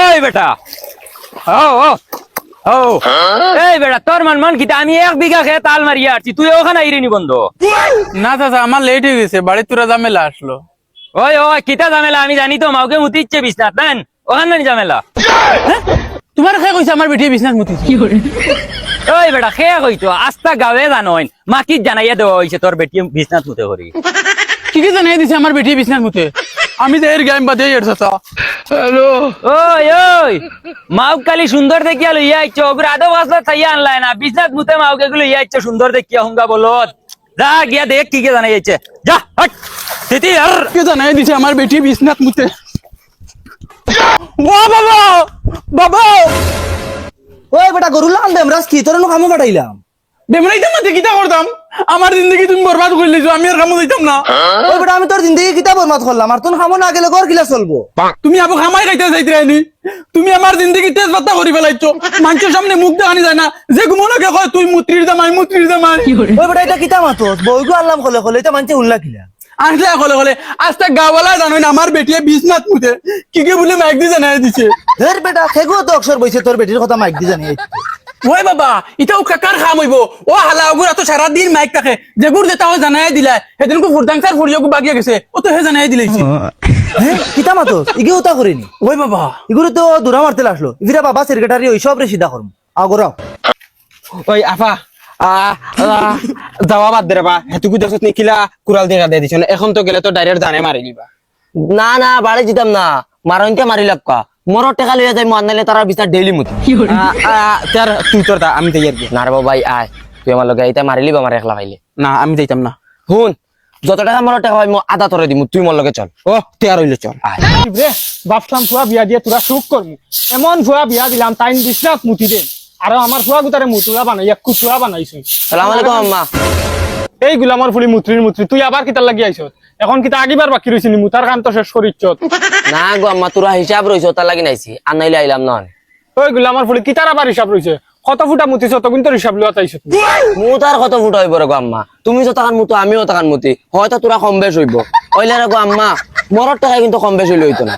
ওই বেটা এই বেটা তোর মন কিতা আমি 1 বিঘা খেত তাল মারিয়া আসছি তুই ওখানে আইরিনি বন্ধ না চাচা আমার লেট হয়ে গেছে বাড়ি তোরা ঝামেলা আসলো ওই কিতা ঝামেলা আমি জানি তো মাউকে মুতিচ্ছে বিছনাত দেন ওখানে নি ঝামেলা তোমার খেয়ে কইছে আমার বেটি বিছনাত মুতিছে ওই বেটা খেয়া কইতো আস্তা গাবে জানোইন মাকিত জানাইয়া দেওয়া হইছে তোর বেটি বিছনাত মুতে করি কি জানাই দিছে আমার বেটি বিছনাত মুতে আমি তো এর গাইম বাদে এর চাচা হ্যালো ওই মাউক কালি সুন্দর দেখিয়া লইয়া আইছো ওগুলো আদৌ আসলে চাইয়া আনলাই না বিছনাত মুতে মাউকে গুলো লইয়া আইছো সুন্দর দেখিয়া হুঙ্গা বলত যা গিয়া দেখ কি কে জানাই আইছে যা হট তিতি আর কি জানাই দিছে আমার বেটি বিছনাত মুতে ও বাবা বাবা ওই বেটা গরু লাল দেম রাস কি তোর কামো পাঠাইলাম বেমরাইতাম না কিতা করতাম আমার জিন্দগি তুমি বরবাদ করে লিছো আমি আর কামো যাইতাম না ওই বেটা আমি তোর জিন্দগি কিতা বরবাদ করলাম আর তোর কামো না গেলে ঘর কিলা চলবো তুমি আবু খামাই খাইতে যাইতে রাইনি তুমি আমার জিন্দগি তেজ বাত্তা করি ফেলাইছো মানুষের সামনে মুখ দেখানি যায় না যে ঘুমোনাকে কয় তুই মুত্রির দামাই ওই বেটা এটা কিতা মাতো বইগু আনলাম কলে এটা মানছে উল্লা কিলা আসলে কলে আজটা গাওয়ালা জানো না আমার বেটিয়ে বিছনাত মুতে কি বলে মাইক দিয়ে জানাই দিছে ধর বেটা খেগো তো অক্ষর বইছে তোর বেটির কথা মাইক দি জানি ওই বাবা এটাও কাকার খাম হইব ও হালা ওগুলা তো সারা দিন মাইক থাকে যেগুর যেটা জানাই দিলা সেদিনকু ফুরদাংসার ফুরিয়াকু বাগিয়া গেছে ও তো হে জানাই দিলাইছে হ্যাঁ কিতা মাতো ইগে ওটা করিনি ওই বাবা ইগুলো তো দূরা মারতে আসলো ইভিরা বাবা সেক্রেটারি ওই সব রে সিধা করম আগরাও ওই আফা যাওয়া বাদ দে রে বা হেতুকু দেখছ নিকিলা কুড়াল দেখা দিয়ে দিছ এখন তো গেলে তো ডাইরেক্ট জানে মারি দিবা না না বাড়ি যেতাম না মারনকে মারি লাগকা মোর টাকা লইয়া যাই মন নাইলে তারা বিচার ডেইলি মতি তার তুই তোর আমি তো ইয়ার না রে ভাই আয় তুই আমার লগে আইতা মারিলি আমার একলা পাইলে না আমি যাইতাম না হুন যত টাকা মোর টাকা পাই মো আধা তোরে দিমু তুই মোর লগে চল ও তুই আর হইলে চল রে বাপসাম ফুয়া বিয়া দিয়ে তোরা সুখ করমু এমন ফুয়া বিয়া দিলাম তাইন বিশ্বনাথ মুতি দেন আর আমার ফুয়া গুতারে মুতুলা বানাইয়া কুতুলা বানাইছ সালাম আলাইকুম আম্মা এই গুলামর ফুলি মুত্রি তুই আবার কিতা লাগি আইছ এখন কিতা আগিবার বাকি রইছিনি মুতার কাম তো শেষ করিচ্ছ না গো আম্মা তোরা হিসাব রইছ তার লাগি নাইছি আর নাইলে আইলাম না ওই গুলামর ফুলি কিতার আবার হিসাব রইছে কত ফুটা মুতিছ তো কিন্তু হিসাব লওয়া তাইছ মুতার কত ফুট হইব রে গো আম্মা তুমি যত টাকার মুতো আমিও টাকার মুতি হয়তো তোরা কম বেশ হইব ওইলে রে গো আম্মা মোর টাকা কিন্তু কম বেশ হইলে হইতো না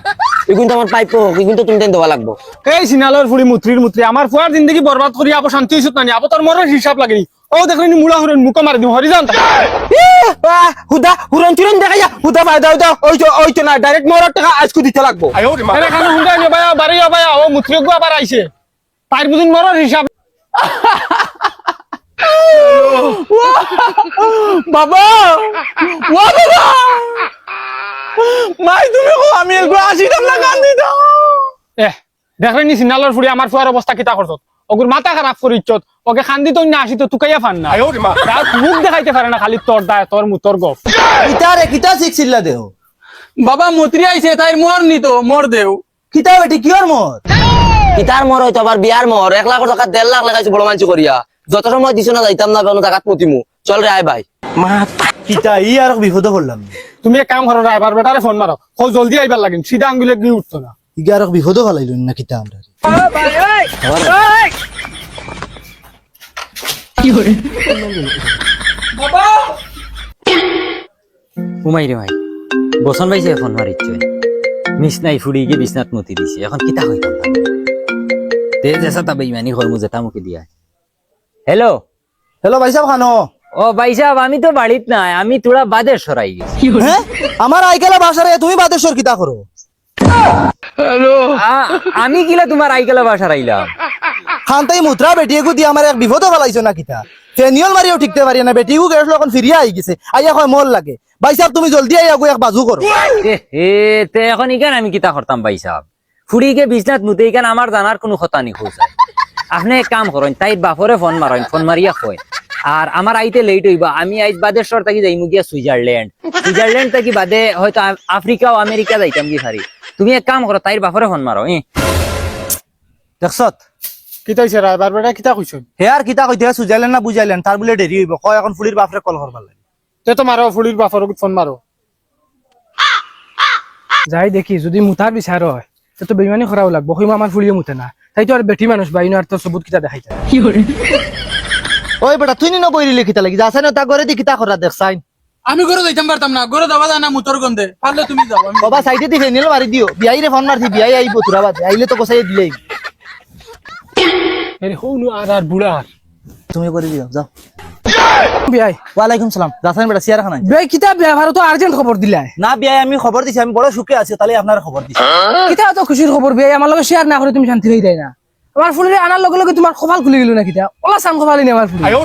এই কিন্তু আমার পাইপ হোক কিন্তু তুমি দেন দেওয়া লাগবো এই সিনালর ফুলি মুত্রি আমার ফুয়ার জিন্দগি বরবাদ করি আবো শান্তি হইছত না আবো তোর মরের হিসাব লাগেনি ও দেখলি মুলা হরেন মুখ মারি দিম হরি যান হুদা হুরন চুরন দেখাইয়া হুদা ভাই দাও দাও ওই তো না ডাইরেক্ট মোর টাকা আজকে দিতে লাগবো এরে খানো হুন্ডা নে ভাই বাড়ি ভাই ও মুত্রি গো আবার আইছে তার বুঝুন মরের হিসাব বাবা ও বাবা মাই তুমি কো আমি এগো আসিতাম না কান্দি দাও দেখলেনি সিনালর ফুলি আমার ফুয়ার অবস্থা কিতা করছত ওগুর মাথা খারাপ করিচ্ছত ওকে খান্দি তো না আসি তো তুকাইয়া ফান না মুখ দেখাইতে পারে না খালি তোর দায় তোর মুতর গপ কিতা রে কিতা শিখছিলা দেহ বাবা মতরি আইছে তাই মোর নিতো মোর দেও কিতা বেটি কিয়র মত কিতার মোর হইতো আবার বিয়ার মোর 1 লাখ টাকা 1.5 লাখ লাগাইছে বড় মানছি করিয়া যত সময় দিছ না যাইতাম না কোনো জায়গা মুতিমু চল রে আয় ভাই কিতা ই আর বিপদ করলাম তুমি এক কাম করো ড্রাইভার বেটারে ফোন মারো কল জলদি আইবার লাগিন সিধা আঙ্গুলে দিয়ে উঠতো না ইগে আর বিপদ ফেলাইলুন না কিতা আমরা উমাই রে ভাই বসন ভাইছে ফোন মারিচ্ছে মিস নাই ফুড়ি গিয়ে বিছনাত মতি দিছে এখন কিতা হইতাম তে যেসা তা বেইমানি হরমু যেটা মুকে দিয়া হ্যালো হ্যালো ভাই সাহেব খানো ও ভাই সাহেব আমি তো বাড়িত নাই আমি তোরা বাদে সরাই গেছি হ্যাঁ আমার আইকেলা বাসারে তুমি বাদেশ্বর কিতা করো আমি কিলা তোমার আইকেলা বাসা রাইলাম খানতাই মুত্রা বেটিয়েগু দিয়ে আমার এক বিপদ ফেলাইছো না কিতা ফেনিয়ল মারিও ঠিকতে পারি না বেটিগু গেছলো এখন ফিরিয়া আই গেছে আইয়া কয় মোর লাগে ভাই সাহেব তুমি জলদি আইয়া গো এক বাজু করো তে এখন ইকান আমি কিতা করতাম ভাই সাহেব ফুড়িকে বিছনাত মুতে ইকান আমার জানার কোনো কথা নি খোঁজায় আপনি এক কাম করেন তাই বাপরে ফোন মারেন ফোন মারিয়া কয় আর আমার আইতে লেট হইবা আমি আইত বাদেশ্বর থাকি যাইমু গিয়া সুইজারল্যান্ড থাকি বাদে হয়তো আফ্রিকা ও আমেরিকা যাইতাম কি পারি তুমি এক কাম করো তাইর বাপরে ফোন মারো দেখছত কিতা হইছে ড্রাইভার বেটা কিতা কইছ হে আর কিতা কইতে সুজাইলেন না বুঝাইলেন তার বলে দেরি হইব কয় এখন ফুলির বাপরে কল করবার লাগে তে তো মারো ফুলির বাপর ফোন মারো যাই দেখি যদি মুতার বিচার হয় তো বেইমানি করাও লাগবো কইমা আমার ফুলিয়ে মুতে না তাই তো আর বেটি মানুষ বাইনো আর তো সবুত কিতা দেখাইতা ওই বেটা তুই নিন বইরিলে কিতা লাগি যাসাই না তা করে দি কিতা করা দেখছাই আমি ঘরে যাইতাম পারতাম না, ঘরে যাওয়া যায় না মুতর গন্ধে, পারলে তুমি যাও। বাবা সাইডে দি ফেনিল মারি দিও, বিয়াই রে ফোন মারছি, বিয়াই আইব তোরা বাদে, আইলে তো কসাই দিলেই। আরে হনু আর বুড়ার তুমি করে দিও, যাও। বিয়াই ওয়ালাইকুম সালাম, রাসায়ন বেটা চেয়ার খানাই। বিয়াই কিতা বিয়া ভারত আর্জেন্ট খবর দিলাই না বিয়াই আমি খবর দিছি, আমি বড় সুখে আছি, তাহলে আপনার খবর দিছি। কিতা তো খুশির খবর বিয়াই, আমার লগে শেয়ার না করে তুমি শান্তি হই দেয় না। আমার ফুলিরে আনার লগে লগে তোমার কপাল খুলে গেল না কিতা, ওলা সান কপালই নেই আমার ফুলি। ও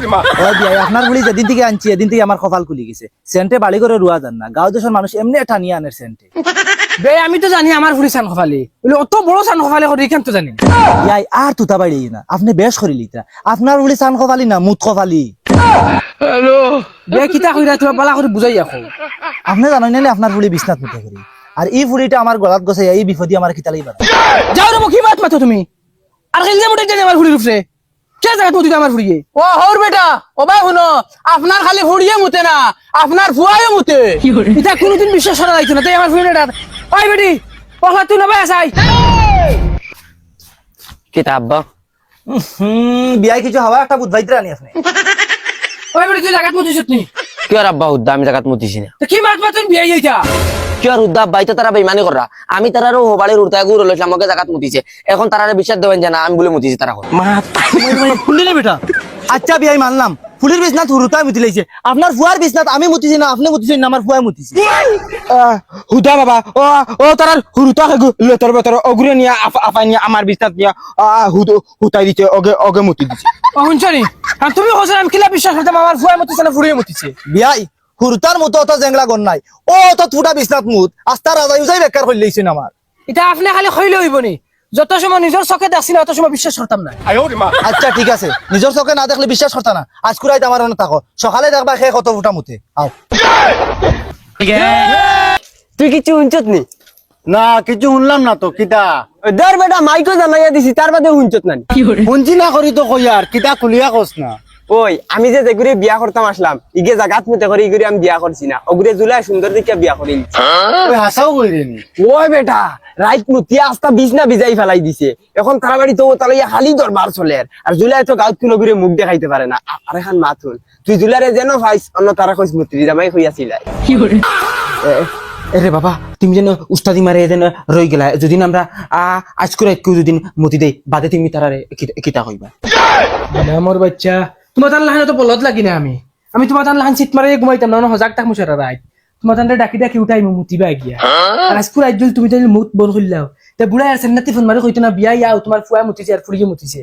বিয়াই আপনার বলি যেদিন থেকে আনছি এদিন থেকে আমার কপাল খুলে গেছে। সেন্টে বাড়ি করে রুয়া যান না, গাঁও দেশের মানুষ এমনি টানিয়ে আনের সেন্টে। বিয়াই আমি তো জানি আমার ফুলি সান কপালি, বলে অত বড় সান কপালি করে এখান তো জানি। বিয়াই আর তুতা বাড়ি না, আপনি বেশ করিলি তা। আপনার বলি চান কপালি না মুত কপালি। বিয়াই কিতা কইরা তুমি বালা করে বুঝাই রাখো। আপনি জানেন না আপনার ফুলি বিছনাত মুতে করি, আর এই ফুলিটা আমার গলাত গছে, এই বিপদি আমার কিতালাই বাড়া। যাও রে কি বাত মাতো তুমি, আর খেলতে মোটে জানি আমার ফুলির উপরে কে জায়গা তুই আমার ফুলিয়ে। ও হর বেটা, ও ভাই শুনো, আপনার খালি ফুড়িয়ে মুতে না, আপনার ফুয়াইও মুতে। এটা কোনোদিন বিশ্বাস করা যাইতো না, তাই আমার ফুলিটা ওই বেটি ওলা তুই না ভাই আসাই। কিতা আব্বা? বিয়াই কিছু হাওয়া একটা বুধবাইতে আনি আপনি। ওই বেটি তুই জায়গা মুতিস নি, কি আর আব্বা হুদ্দা, আমি জায়গাত মুতিছি না। তো কি মাত মাতুন বিয়াই এইটা। কি আর হুদ্দা আব্বা, এটা তারা বেইমানি করা। আমি তারারও হোবাড়ির উড়তা গুড় লইছিলাম, আমাকে জায়গাত মুতিছে। এখন তারারে বিশ্বাস দেবেন যে না আমি বলে মুতিছি তারা। ফুলিলে বেটা, আচ্ছা বিয়াই মানলাম, ফুলির বিছনাত হুরুতাই মুতি লাইছে। আপনার ফুয়ার বিছনাত আমি মুতিছি না, আপনি মুতিছেন না, আমার ফুয়া মুতিছে। হুদা বাবা, ও তার হুরুতা লেতর বেতর অগুরে নিয়া আফাই নিয়া আমার বিছনাত নিয়া হুতাই দিতে অগে মুতি দিছে। ও শুনছনি, আর তুমি হোসেন আমি কিলা বিশ্বাস করতাম আমার ফুয়া মুতিছে না ফুরিয়ে মুতিছে। বিয়াই হুরুতার মতো অত জেংলা গন নাই, ও তো ফুটা বিছনাত মুত আস্তা রাজা ইউজাই বেকার হইল লাইছেন আমার। এটা আপনি খালি খইলে হইব নি, যত সময় নিজের চোখে দেখছি না অত সময় বিশ্বাস করতাম না। আচ্ছা ঠিক আছে, নিজের চোখে না দেখলে বিশ্বাস করতা না, আজ কুরাইতে আমার অন্য থাকো, সকালে দেখবা সে কত ফুটা মুতে। আও তুই কিছু শুনছত নি? না কিছু শুনলাম না তো। কিতা দেড় বেটা মাইকো জানাইয়া দিছি, তার বাদে শুনছত না? শুনছি না করি তো কই আর কিতা খুলিয়া কস না। ওই আমি যে যেগুড়ি বিয়া করতাম আসলাম, ইগে জাগাত মুতে করে ইগুড়ি আমি বিয়া করছি না, ওগুড়ে জুলাই সুন্দর দিকে বিয়া করি। ওই হাসাও কইরে নি। ওই বেটা রাইত মুতিয়া আস্তা বিছনা ভিজাই ফেলাই দিছে। এখন তারা বাড়ি তো তালাইয়া খালি দরবার চলে, আর জুলাই তো গাঁত তুলো ঘুরে মুখ দেখাইতে পারে না। আর এখন মাথুন তুই জুলারে যেন ভাইস অন্য তারা কইস মুত্রি জামাই হইয়াছিল। এরে বাবা তুমি যেন উস্তাদি মারে যেন রই গেলা, যদি আমরা আজ করে কেউ যদি মতি দেই বাদে তুমি তারা কিতা কইবা? আমার বাচ্চা তোমার তার লাহানে তো বলদ লাগি না, আমি তোমার তার লাহান চিত মারে ঘুমাইতাম না, হজাক তাক মুছারা রাইত তোমার তান্ডে ডাকি ডাকি উঠাই মুতিবা গিয়া। আর আজকুর আজ তুমি তাই মুত বন করলাও, তা বুড়াই আর সেন্নাতি ফোন মারে কইতো না বিয়া ইয়াও তোমার ফুয়া মুতিছে আর ফুরিয়ে মুতিছে,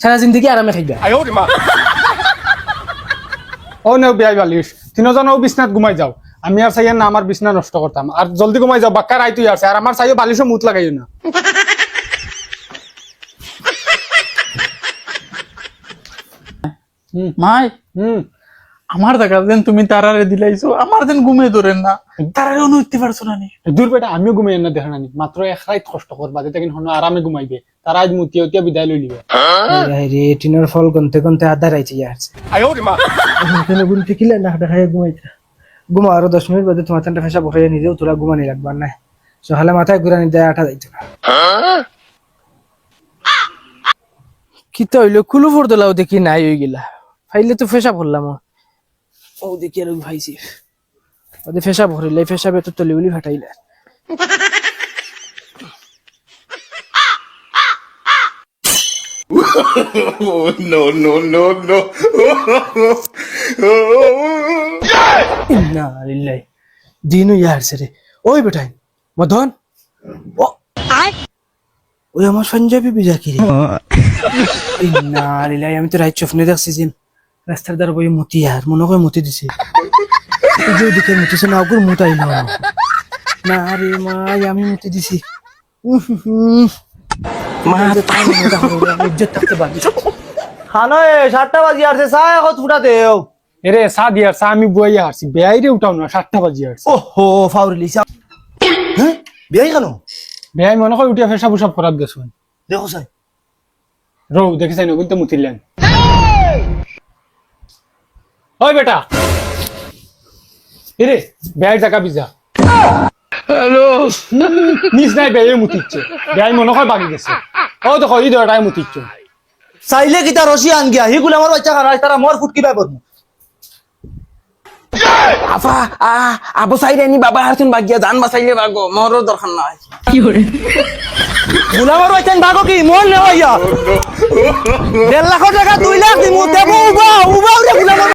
সারা জিন্দগি আরামে খাইবা। ও নেও বিয়াই বালিশ তিনজন ও বিছনাত ঘুমাই যাও, আমি আর চাইয়া না আমার বিছনা নষ্ট করতাম। আর জলদি ঘুমাই যাও, বাক্কা রাইত হই আছে, আর আমার চাইয়া বালিশও মুত লাগাইও না। মাই আমার দেখা যেন তুমি তারারে দিলাইছো, আমার যেন ঘুমে ধরেন না, তারারে অনুভূতি পারছো না নি। দূর বেটা আমিও ঘুমাই না দেখা নানি, মাত্র এক রাইত কষ্ট করবা, যেটা কিন্তু আরামে ঘুমাইবে। তারা আজ মুতিয়া উতিয়া বিদায় লই লিবে। রে টিনের ফল গনতে গনতে আধা রাইছে ইয়ারছে তুমি গুল ঠিকিলে না দেখায় ঘুমাইতা ঘুমা, আরো 10 মিনিট বাদে তোমার তান্ডা ফেসা বসাইয়া নিজেও তোরা ঘুমানি লাগবার না, সকালে মাথায় ঘুরানি দেয় আঠা যাইতো না। কি তো হইলো কুলু ফোর দলাও দেখি নাই হয়ে গেলা, ফাইলে তো ফেসা ভরলাম ও দেখি আর ভাইছি ওদের ফেসা ভরিলে ফেসা বেতর তলি উলি ফাটাইলে। না লিল্লাই দিনু ইয়ারছে রে। ওই বেটাই মদন, ও ওই আমার সঞ্জয় বিবি যাকি রে। না লিল্লাই আমি তো রাইট স্বপ্নে দেখছি যে রাস্তার দ্বারা বই মতি, আর মনে করে মতি দিছে, যে দিকে মতিছে না ওগুর মত আইল না রে মা, আমি মতি দিছি। মা ইজ্জত থাকতে পারবি খানো 7টা বাজি আসছে, চা এখন ফুটা দেও। এরে চা দিয়ার চা আমি বুয়াইয়া হারছি, বেয়াইরে উঠাও না, 7টা বাজি হারছি। ওহো ফাউরিলি চা। হ্যাঁ বিয়াই কেন? বেয়াই মনে হয় উঠিয়া ফেসা পুসাব করাত গেছুন। দেখো সাই রৌ দেখি চাই না কিন্তু মুতিলেন। ওই বেটা এরে বেয়াই জায়গা বিজা। হ্যালো নিস নাই বেয়ে মুতিচ্ছে, বেয়াই মনে হয় বাগি গেছে। ও দেখো এই দরটাই মুতিচ্ছে। চাইলে কি তার রশি আন গিয়া হিগুলো আমার বাচ্চা খারাপ, তারা মর ফুটকি পাই পড়বো। আফা আবু সাইরানি বাবা হারছুন বাগিয়া জান বাঁচাইলে বাগো মোরও দরকার নাই গুলামার হইতেন ভাগো কি মন নেওয়া 1.5 লাখ টাকা 2 লাখ দিমু দেবো উবা উবা গুলামার